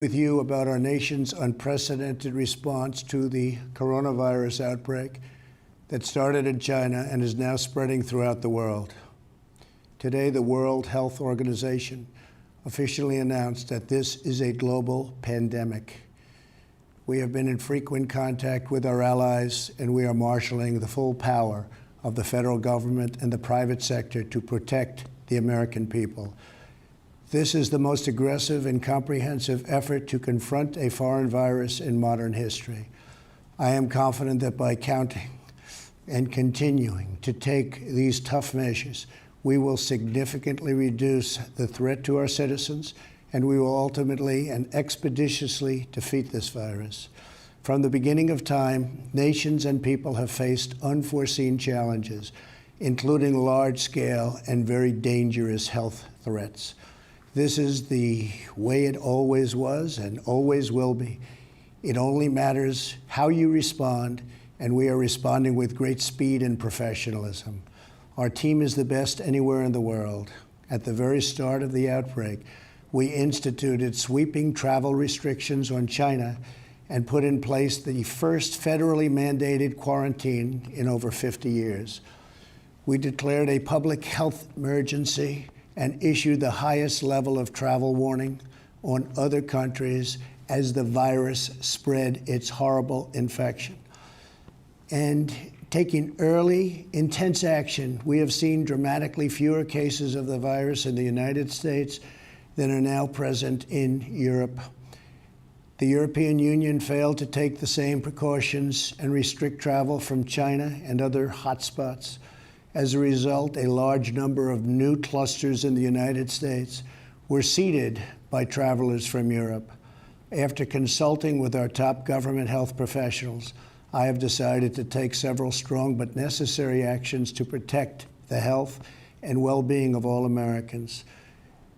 With you about our nation's unprecedented response to the coronavirus outbreak that started in China and is now spreading throughout the world. Today, the World Health Organization officially announced that this is a global pandemic. We have been in frequent contact with our allies, and we are marshaling the full power of the federal government and the private sector to protect the American people. This is the most aggressive and comprehensive effort to confront a foreign virus in modern history. I am confident that by counting and continuing to take these tough measures, we will significantly reduce the threat to our citizens, and we will ultimately and expeditiously defeat this virus. From the beginning of time, nations and people have faced unforeseen challenges, including large-scale and very dangerous health threats. This is the way it always was and always will be. It only matters how you respond, and we are responding with great speed and professionalism. Our team is the best anywhere in the world. At the very start of the outbreak, we instituted sweeping travel restrictions on China and put in place the first federally mandated quarantine in over 50 years. We declared a public health emergency and issued the highest level of travel warning on other countries as the virus spread its horrible infection. And taking early, intense action, we have seen dramatically fewer cases of the virus in the United States than are now present in Europe. The European Union failed to take the same precautions and restrict travel from China and other hotspots. As a result, a large number of new clusters in the United States were seeded by travelers from Europe. After consulting with our top government health professionals, I have decided to take several strong but necessary actions to protect the health and well-being of all Americans.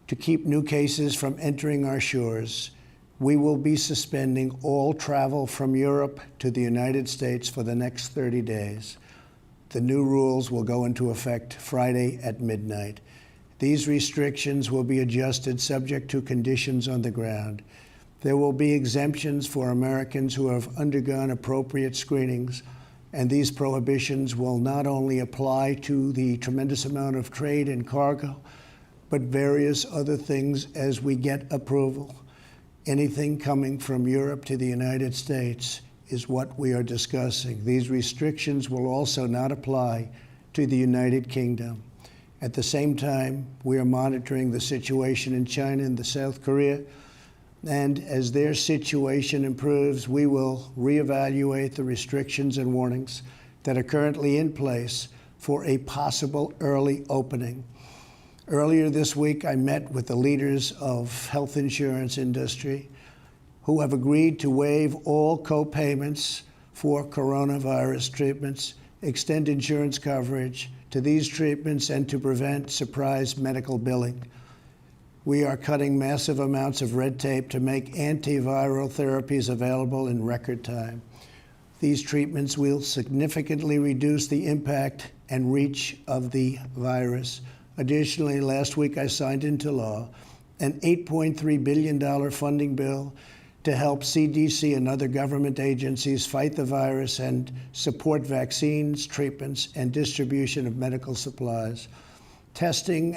To keep new cases from entering our shores, we will be suspending all travel from Europe to the United States for the next 30 days. The new rules will go into effect Friday at midnight. These restrictions will be adjusted subject to conditions on the ground. There will be exemptions for Americans who have undergone appropriate screenings, and these prohibitions will not only apply to the tremendous amount of trade and cargo, but various other things as we get approval. Anything coming from Europe to the United States is what we are discussing. These restrictions will also not apply to the United Kingdom. At the same time, we are monitoring the situation in China and South Korea, and as their situation improves, we will reevaluate the restrictions and warnings that are currently in place for a possible early opening. Earlier this week, I met with the leaders of health insurance industry who have agreed to waive all co-payments for coronavirus treatments, extend insurance coverage to these treatments, and to prevent surprise medical billing. We are cutting massive amounts of red tape to make antiviral therapies available in record time. These treatments will significantly reduce the impact and reach of the virus. Additionally, last week I signed into law an $8.3 billion funding bill to help CDC and other government agencies fight the virus and support vaccines, treatments, and distribution of medical supplies. Testing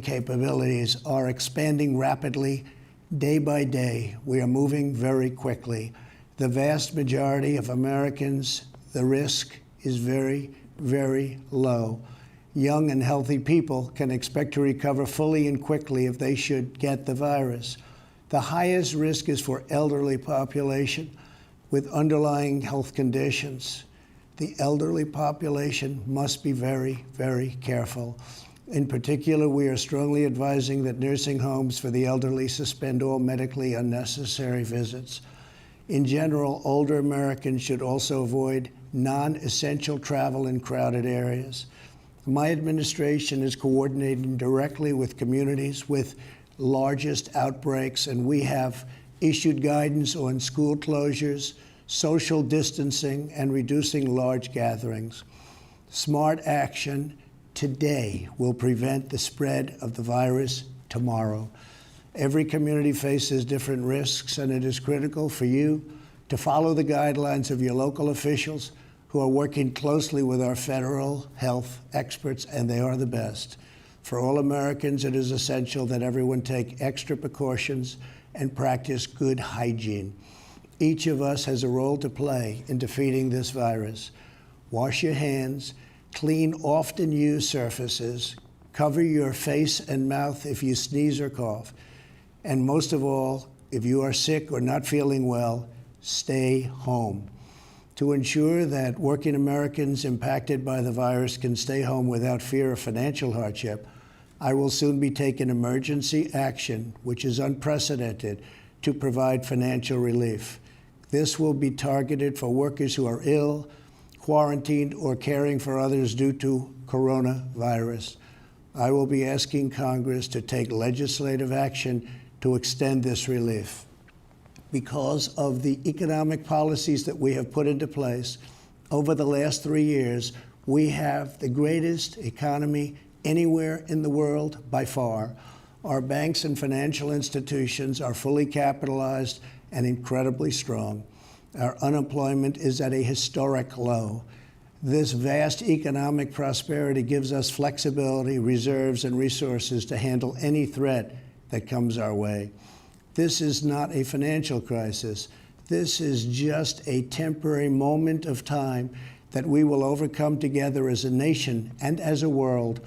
capabilities are expanding rapidly day by day. We are moving very quickly. The vast majority of Americans, the risk is very, very low. Young and healthy people can expect to recover fully and quickly if they should get the virus. The highest risk is for elderly population with underlying health conditions. The elderly population must be very, very careful. In particular, we are strongly advising that nursing homes for the elderly suspend all medically unnecessary visits. In general, older Americans should also avoid non-essential travel in crowded areas. My administration is coordinating directly with communities with largest outbreaks, and we have issued guidance on school closures, social distancing, and reducing large gatherings. Smart action today will prevent the spread of the virus tomorrow. Every community faces different risks, and it is critical for you to follow the guidelines of your local officials who are working closely with our federal health experts, and they are the best. For all Americans, it is essential that everyone take extra precautions and practice good hygiene. Each of us has a role to play in defeating this virus. Wash your hands, clean often used surfaces, cover your face and mouth if you sneeze or cough, and most of all, if you are sick or not feeling well, stay home. To ensure that working Americans impacted by the virus can stay home without fear of financial hardship, I will soon be taking emergency action, which is unprecedented, to provide financial relief. This will be targeted for workers who are ill, quarantined, or caring for others due to coronavirus. I will be asking Congress to take legislative action to extend this relief. Because of the economic policies that we have put into place over the last 3 years, we have the greatest economy anywhere in the world by far. Our banks and financial institutions are fully capitalized and incredibly strong. Our unemployment is at a historic low. This vast economic prosperity gives us flexibility, reserves, and resources to handle any threat that comes our way. This is not a financial crisis. This is just a temporary moment of time that we will overcome together as a nation and as a world.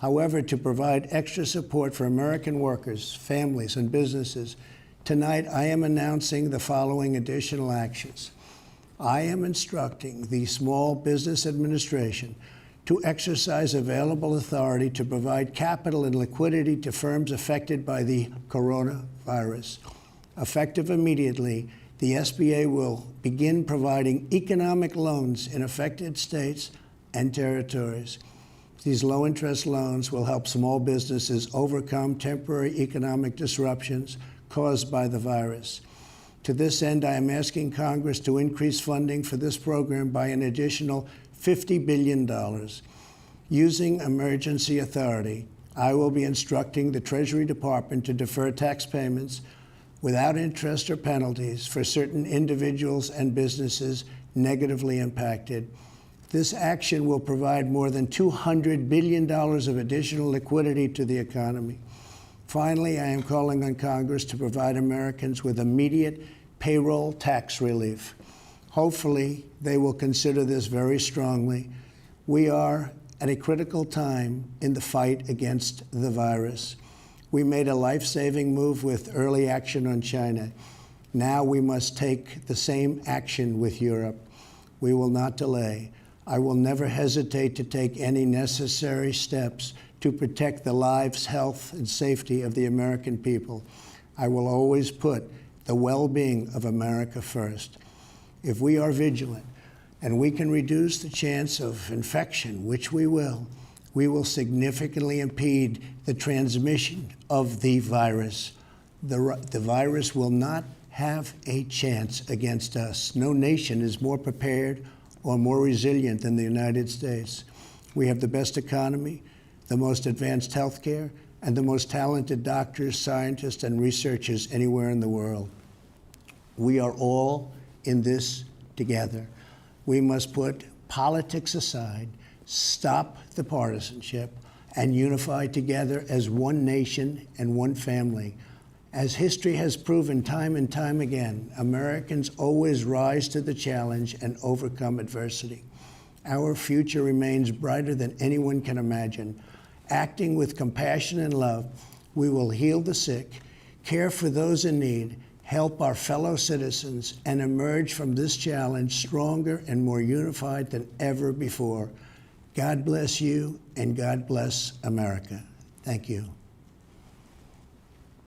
However, to provide extra support for American workers, families, and businesses, tonight I am announcing the following additional actions. I am instructing the Small Business Administration to exercise available authority to provide capital and liquidity to firms affected by the coronavirus. Effective immediately, the SBA will begin providing economic loans in affected states and territories. These low-interest loans will help small businesses overcome temporary economic disruptions caused by the virus. To this end, I am asking Congress to increase funding for this program by an additional $50 billion. Using emergency authority, I will be instructing the Treasury Department to defer tax payments without interest or penalties for certain individuals and businesses negatively impacted. This action will provide more than $200 billion of additional liquidity to the economy. Finally, I am calling on Congress to provide Americans with immediate payroll tax relief. Hopefully, they will consider this very strongly. We are at a critical time in the fight against the virus. We made a life-saving move with early action on China. Now we must take the same action with Europe. We will not delay. I will never hesitate to take any necessary steps to protect the lives, health, and safety of the American people. I will always put the well-being of America first. If we are vigilant and we can reduce the chance of infection, which we will significantly impede the transmission of the virus. The virus will not have a chance against us. No nation is more prepared or more resilient than the United States. We have the best economy, the most advanced health care, and the most talented doctors, scientists, and researchers anywhere in the world. We are all in this together. We must put politics aside, stop the partisanship, and unify together as one nation and one family. As history has proven time and time again, Americans always rise to the challenge and overcome adversity. Our future remains brighter than anyone can imagine. Acting with compassion and love, we will heal the sick, care for those in need, help our fellow citizens, and emerge from this challenge stronger and more unified than ever before. God bless you, and God bless America. Thank you.